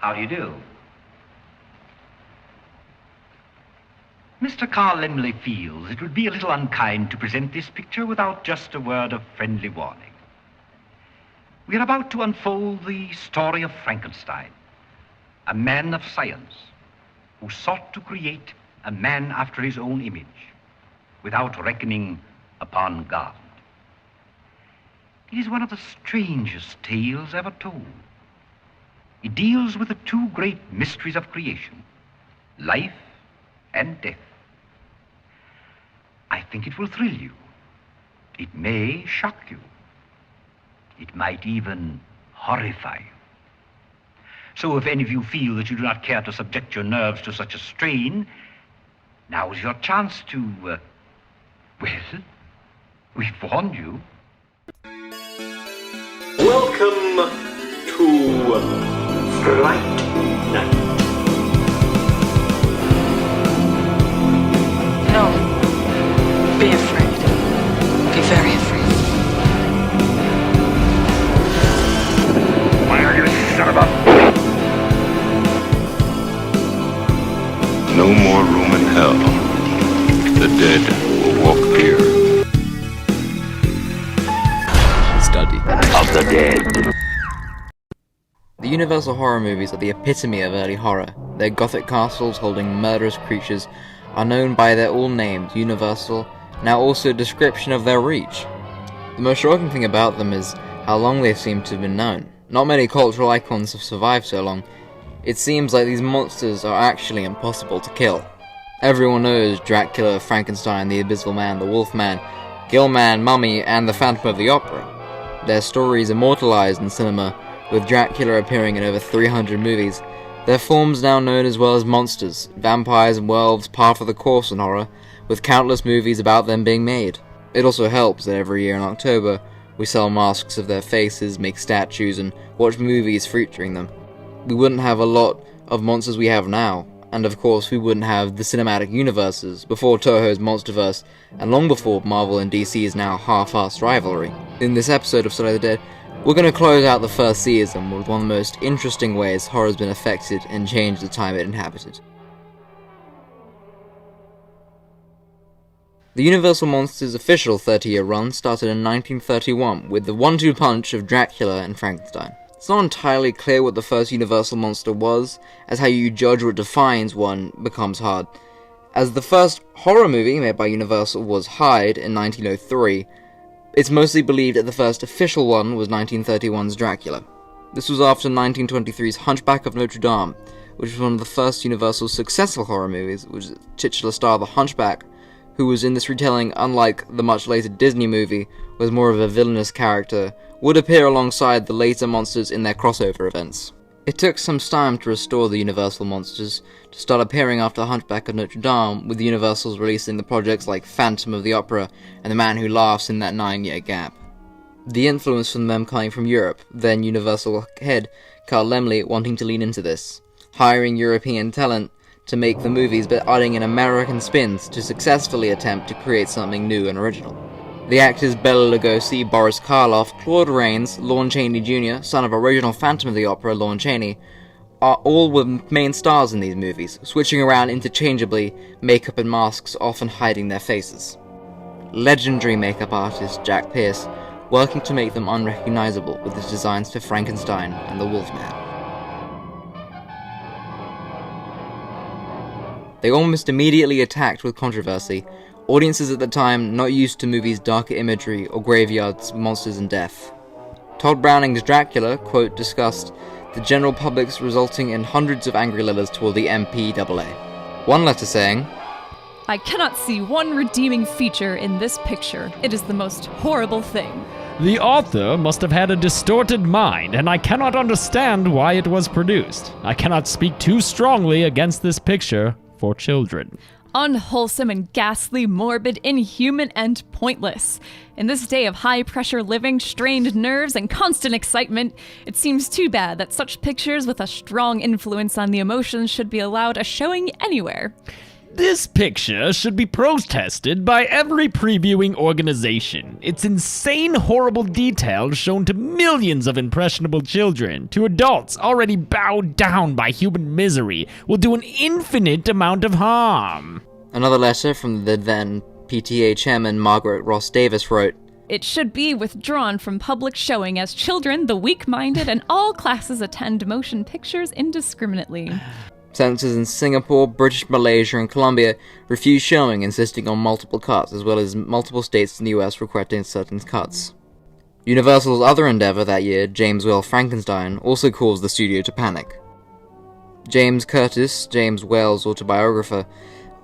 How do you do? Mr. Carl Laemmle feels it would be a little unkind to present this picture without just a word of friendly warning. We are about to unfold the story of Frankenstein, a man of science who sought to create a man after his own image without reckoning upon God. It is one of the strangest tales ever told. It deals with the two great mysteries of creation, life and death. I think it will thrill you. It may shock you. It might even horrify you. So if any of you feel that you do not care to subject your nerves to such a strain, now is your chance to, well, we've warned you. Welcome to Fright Night. No. Be afraid. Be very afraid. Why are you son of a... No more room in hell. The dead will walk here. Study of the dead. The Universal horror movies are the epitome of early horror. Their gothic castles holding murderous creatures are known by their all-named Universal, now also a description of their reach. The most shocking thing about them is how long they seem to have been known. Not many cultural icons have survived so long. It seems like these monsters are actually impossible to kill. Everyone knows Dracula, Frankenstein, the Abyssal Man, the Wolfman, Gillman, Mummy, and the Phantom of the Opera. Their stories immortalized in cinema, with Dracula appearing in over 300 movies. Their forms now known as well as monsters, vampires and werewolves par for the course in horror, with countless movies about them being made. It also helps that every year in October, we sell masks of their faces, make statues, and watch movies featuring them. We wouldn't have a lot of monsters we have now, and of course we wouldn't have the cinematic universes before Toho's Monsterverse, and long before Marvel and DC's now half-assed rivalry. In this episode of Study of the Dead, we're going to close out the first season with one of the most interesting ways horror has been affected and changed the time it inhabited. The Universal Monsters' official 30-year run started in 1931 with the one-two punch of Dracula and Frankenstein. It's not entirely clear what the first Universal monster was, as how you judge what defines one becomes hard. As the first horror movie made by Universal was Hyde in 1903, it's mostly believed that the first official one was 1931's Dracula. This was after 1923's Hunchback of Notre Dame, which was one of the first Universal's successful horror movies, which is titular star the Hunchback, who was in this retelling, unlike the much later Disney movie, was more of a villainous character, would appear alongside the later monsters in their crossover events. It took some time to restore the Universal monsters to start appearing after the Hunchback of Notre Dame, with the Universals releasing the projects like Phantom of the Opera and The Man Who Laughs in that 9-year gap. The influence from them coming from Europe, then Universal head Carl Laemmle wanting to lean into this, hiring European talent to make the movies but adding in American spins to successfully attempt to create something new and original. The actors Bela Lugosi, Boris Karloff, Claude Rains, Lon Chaney Jr., son of original Phantom of the Opera Lon Chaney, are all were main stars in these movies, switching around interchangeably, makeup and masks often hiding their faces. Legendary makeup artist Jack Pierce working to make them unrecognizable with his designs for Frankenstein and the Wolfman. They almost immediately attacked with controversy, audiences at the time not used to movies' darker imagery or graveyards, monsters and death. Todd Browning's Dracula, quote, discussed the general public's resulting in hundreds of angry letters toward the MPAA. One letter saying, I cannot see one redeeming feature in this picture. It is the most horrible thing. The author must have had a distorted mind, and I cannot understand why it was produced. I cannot speak too strongly against this picture for children. Unwholesome and ghastly, morbid, inhuman, and pointless. In this day of high-pressure living, strained nerves, and constant excitement, it seems too bad that such pictures with a strong influence on the emotions should be allowed a showing anywhere. This picture should be protested by every previewing organization. Its insane, horrible details shown to millions of impressionable children, to adults already bowed down by human misery, will do an infinite amount of harm. Another letter from the then PTA chairman Margaret Ross Davis wrote, It should be withdrawn from public showing as children, the weak-minded, and all classes attend motion pictures indiscriminately. Censors in Singapore, British Malaysia, and Colombia refused showing, insisting on multiple cuts, as well as multiple states in the US requesting certain cuts. Universal's other endeavor that year, James Whale Frankenstein, also caused the studio to panic. James Curtis, James Whale's autobiographer,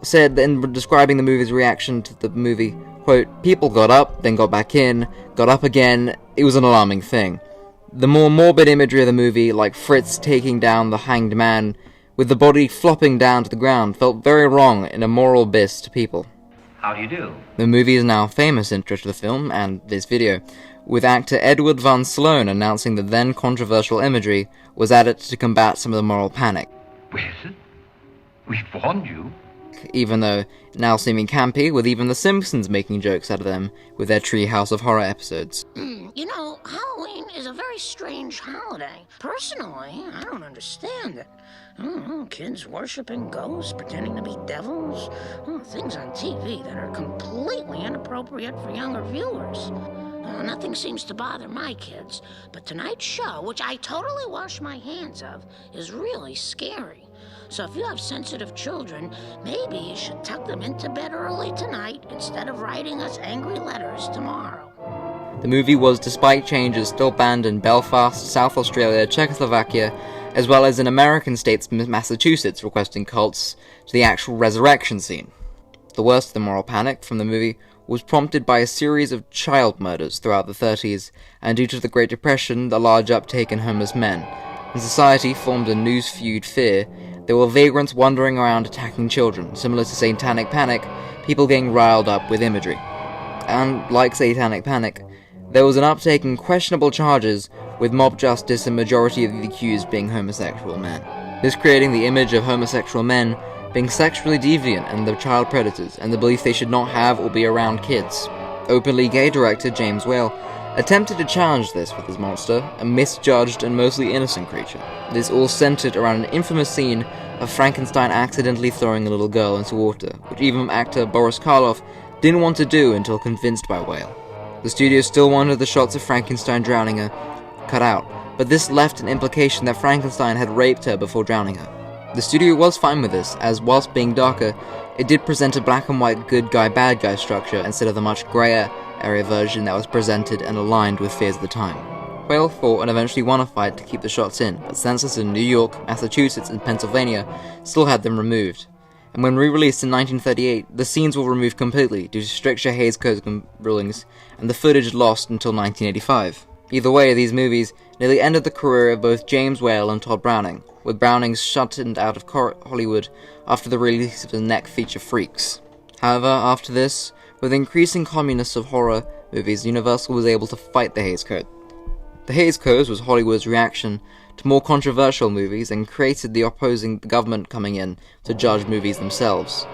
said that in describing the movie's reaction to the movie, quote, "People got up, then got back in, got up again. It was an alarming thing. The more morbid imagery of the movie, like Fritz taking down the hanged man, with the body flopping down to the ground, felt very wrong in a moral abyss to people." How do you do? The movie is now a famous intro to the film and this video, with actor Edward Van Sloan announcing the then controversial imagery was added to combat some of the moral panic, Well, we've warned you. even though now seeming campy, with even The Simpsons making jokes out of them with their Treehouse of Horror episodes. You know, Halloween is a very strange holiday. Personally, I don't understand it. I don't know, kids worshiping ghosts, pretending to be devils. Things on TV that are completely inappropriate for younger viewers. Nothing seems to bother my kids, but tonight's show, which I totally wash my hands of, is really scary. So if you have sensitive children, maybe you should tuck them into bed early tonight instead of writing us angry letters tomorrow. The movie was, despite changes, still banned in Belfast, South Australia, Czechoslovakia, as well as in American states Massachusetts, requesting cults to the actual resurrection scene. The worst of the moral panic from the movie was prompted by a series of child murders throughout the 30s, and due to the Great Depression, the large uptake in homeless men. And society formed a news feud fear. There were vagrants wandering around attacking children, similar to Satanic Panic, people getting riled up with imagery. And, like Satanic Panic, there was an uptake in questionable charges, with mob justice and majority of the accused being homosexual men. This creating the image of homosexual men being sexually deviant and the child predators, and the belief they should not have or be around kids. Openly gay director James Whale attempted to challenge this with his monster, a misjudged and mostly innocent creature. This all centered around an infamous scene of Frankenstein accidentally throwing a little girl into water, which even actor Boris Karloff didn't want to do until convinced by Whale. The studio still wanted the shots of Frankenstein drowning her cut out, but this left an implication that Frankenstein had raped her before drowning her. The studio was fine with this, as whilst being darker, it did present a black and white good guy bad guy structure instead of the much grayer area version that was presented and aligned with fears of the time. Whale fought and eventually won a fight to keep the shots in, but censors in New York, Massachusetts, and Pennsylvania still had them removed. And when re-released in 1938, the scenes were removed completely due to stricter Hays Code rulings, and the footage lost until 1985. Either way, these movies nearly ended the career of both James Whale and Todd Browning, with Browning shuttered out of Hollywood after the release of his next feature Freaks. However, after this, with increasing communists of horror movies, Universal was able to fight the Hays Code. The Hays Code was Hollywood's reaction to more controversial movies and created the opposing government coming in to judge movies themselves.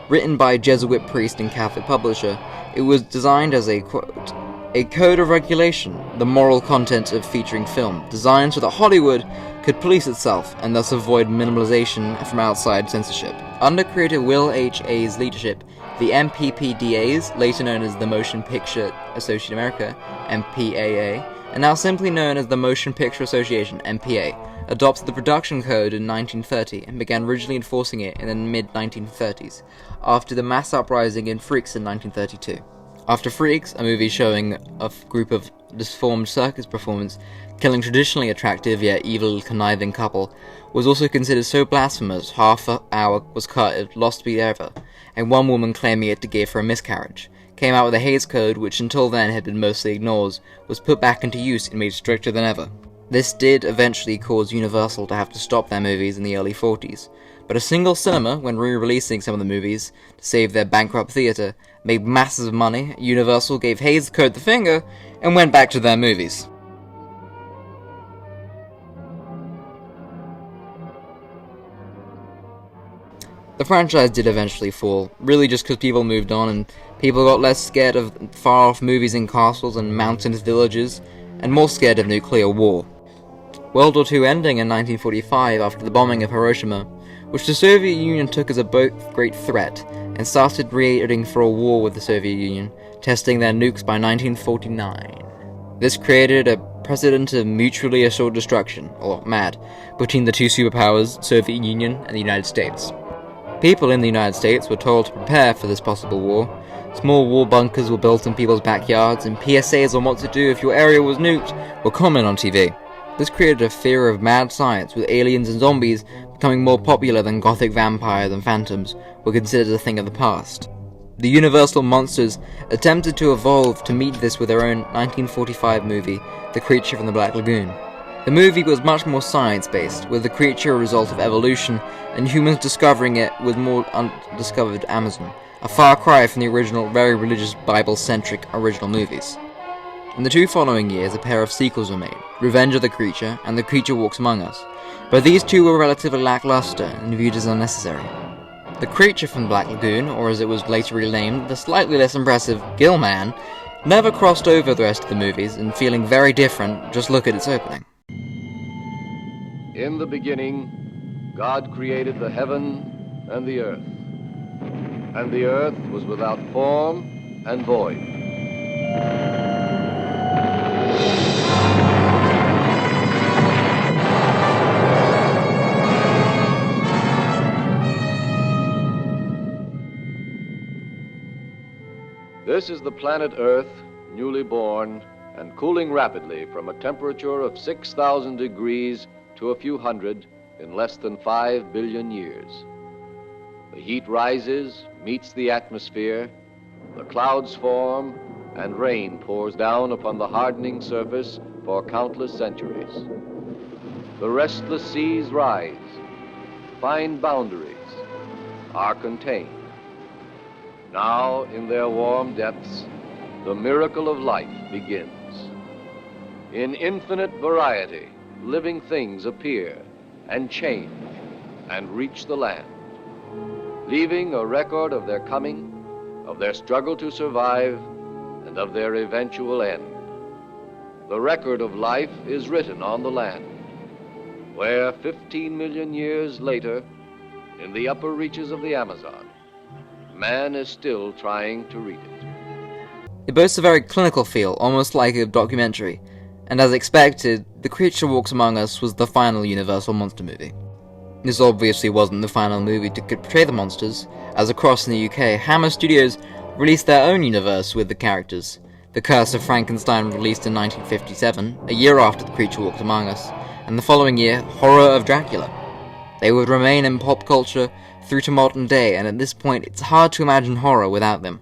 Written by a Jesuit priest and Catholic publisher, it was designed as a, quote, a code of regulation, the moral content of featuring film, designed so that Hollywood could police itself and thus avoid minimalization from outside censorship. Under creator Will H. A's leadership, the MPPDAs, later known as the Motion Picture Association of America, MPAA, and now simply known as the Motion Picture Association, MPA, adopted the production code in 1930 and began rigidly enforcing it in the mid-1930s, after the mass uprising in Freaks in 1932. After Freaks, a movie showing a group of deformed circus performers killing traditionally attractive yet evil conniving couple, was also considered so blasphemous half an hour was cut it lost to be ever, and one woman claiming it to give her a miscarriage. Came out with a Hays Code, which until then had been mostly ignored, was put back into use and made stricter than ever. This did eventually cause Universal to have to stop their movies in the early 40s, but a single cinema, when re-releasing some of the movies to save their bankrupt theatre, made masses of money. Universal gave Hays Code the finger and went back to their movies. The franchise did eventually fall, really just because people moved on and people got less scared of far-off movies in castles and mountainous villages, and more scared of nuclear war. World War II ending in 1945 after the bombing of Hiroshima, which the Soviet Union took as a both great threat, and started reiterating for a war with the Soviet Union, testing their nukes by 1949. This created a precedent of mutually assured destruction, or MAD, between the two superpowers, Soviet Union and the United States. People in the United States were told to prepare for this possible war. Small war bunkers were built in people's backyards, and PSAs on what to do if your area was nuked were common on TV. This created a fear of mad science, with aliens and zombies becoming more popular than gothic vampires and phantoms were considered a thing of the past. The Universal Monsters attempted to evolve to meet this with their own 1945 movie, The Creature from the Black Lagoon. The movie was much more science-based, with the creature a result of evolution, and humans discovering it with more undiscovered Amazon, a far cry from the original, very religious, Bible-centric original movies. In the two following years, a pair of sequels were made, Revenge of the Creature and The Creature Walks Among Us, but these two were relatively lackluster and viewed as unnecessary. The Creature from the Black Lagoon, or as it was later renamed, the slightly less impressive Gill Man, never crossed over the rest of the movies, and feeling very different, just look at its opening. In the beginning, God created the heaven and the earth. And the earth was without form and void. This is the planet Earth, newly born and cooling rapidly from a temperature of 6,000 degrees to a few hundred in less than 5 billion years. The heat rises, meets the atmosphere, the clouds form, and rain pours down upon the hardening surface for countless centuries. The restless seas rise, find boundaries, are contained. Now, in their warm depths, the miracle of life begins. In infinite variety, living things appear and change and reach the land, leaving a record of their coming, of their struggle to survive, and of their eventual end. The record of life is written on the land, where 15 million years later, in the upper reaches of the Amazon, man is still trying to read it. It boasts a very clinical feel, almost like a documentary, and as expected, The Creature Walks Among Us was the final Universal monster movie. This obviously wasn't the final movie to portray the monsters, as across in the UK, Hammer Studios released their own universe with the characters. The Curse of Frankenstein released in 1957, a year after The Creature Walks Among Us, and the following year, Horror of Dracula. They would remain in pop culture through to modern day, and at this point, it's hard to imagine horror without them.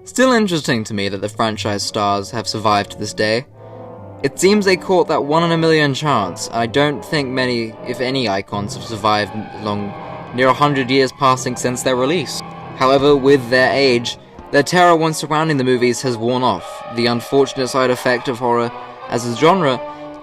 Still interesting to me that the franchise stars have survived to this day. It seems they caught that 1 in a million chance. I don't think many, if any, icons have survived long, near 100 years passing since their release. However, with their age, their terror once surrounding the movies has worn off. The unfortunate side effect of horror as a genre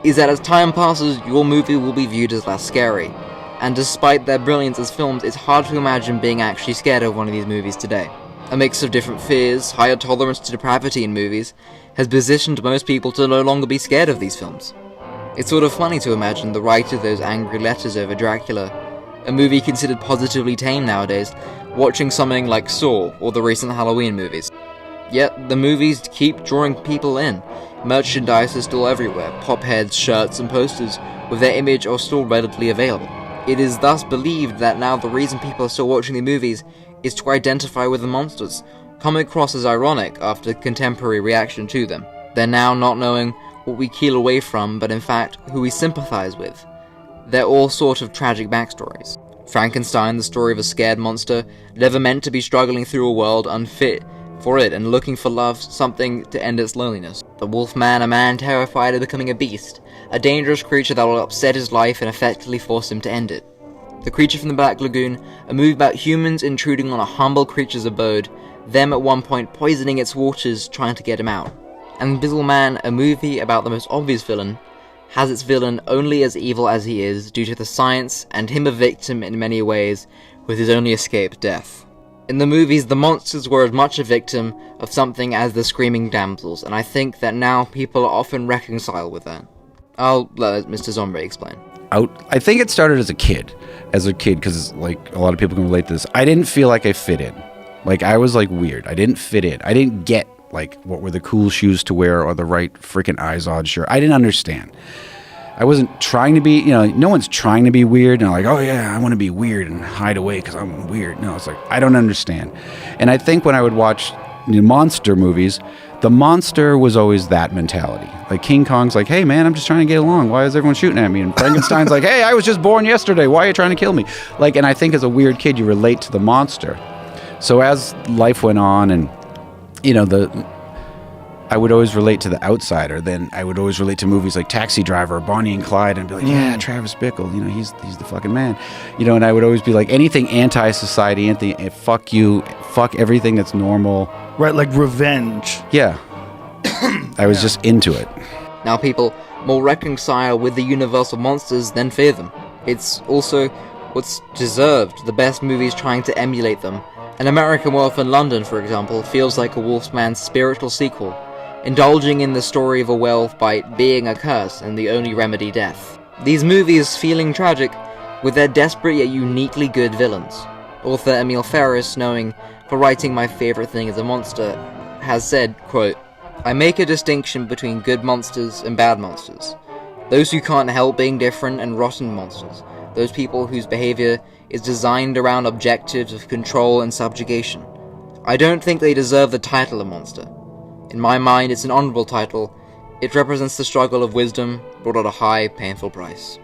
is that as time passes, your movie will be viewed as less scary. And despite their brilliance as films, it's hard to imagine being actually scared of one of these movies today. A mix of different fears, higher tolerance to depravity in movies, has positioned most people to no longer be scared of these films. It's sort of funny to imagine the writer of those angry letters over Dracula, a movie considered positively tame nowadays, watching something like Saw or the recent Halloween movies. Yet, the movies keep drawing people in. Merchandise is still everywhere, pop heads, shirts, and posters with their image are still readily available. It is thus believed that now the reason people are still watching the movies is to identify with the monsters, coming across as ironic after contemporary reaction to them. They're now not knowing what we keel away from, but in fact, who we sympathize with. They're all sort of tragic backstories. Frankenstein, the story of a scared monster, never meant to be struggling through a world unfit for it and looking for love, something to end its loneliness. The Wolfman, a man terrified of becoming a beast, a dangerous creature that will upset his life and effectively force him to end it. The Creature from the Black Lagoon, a movie about humans intruding on a humble creature's abode, them at one point poisoning its waters trying to get him out. And Invisible Man, a movie about the most obvious villain, has its villain only as evil as he is due to the science, and him a victim in many ways, with his only escape death. In the movies, the monsters were as much a victim of something as the screaming damsels, and I think that now people often reconcile with that. I'll let Mr. Zombie explain. I think it started as a kid, because like a lot of people can relate to this. I didn't feel like I fit in. Like, I was like weird. I didn't fit in. I didn't get like what were the cool shoes to wear or the right freaking Izod shirt. I didn't understand. I wasn't trying to be, no one's trying to be weird. And like, oh yeah, I want to be weird and hide away because I'm weird. No, it's like, I don't understand. And I think when I would watch the monster movies, the monster was always that mentality. Like King Kong's like, hey man, I'm just trying to get along. Why is everyone shooting at me? And Frankenstein's like, hey, I was just born yesterday. Why are you trying to kill me? Like, and I think as a weird kid, you relate to the monster. So as life went on and, I would always relate to the outsider. Then I would always relate to movies like Taxi Driver or Bonnie and Clyde and be like, yeah, Travis Bickle, he's the fucking man. And I would always be like, anything anti-society, fuck you, fuck everything that's normal. Right, like revenge. Yeah. I was just into it. Now people more reconcile with the Universal monsters than fear them. It's also what's deserved, the best movies trying to emulate them. An American Werewolf in London, for example, feels like a Wolfman's spiritual sequel, indulging in the story of a werewolf bite being a curse and the only remedy death. These movies feeling tragic with their desperate yet uniquely good villains. Author Emil Ferris, knowing for writing My Favorite Thing is a Monster, has said, quote, I make a distinction between good monsters and bad monsters. Those who can't help being different and rotten monsters. Those people whose behavior is designed around objectives of control and subjugation. I don't think they deserve the title of monster. In my mind, it's an honorable title. It represents the struggle of wisdom brought at a high, painful price.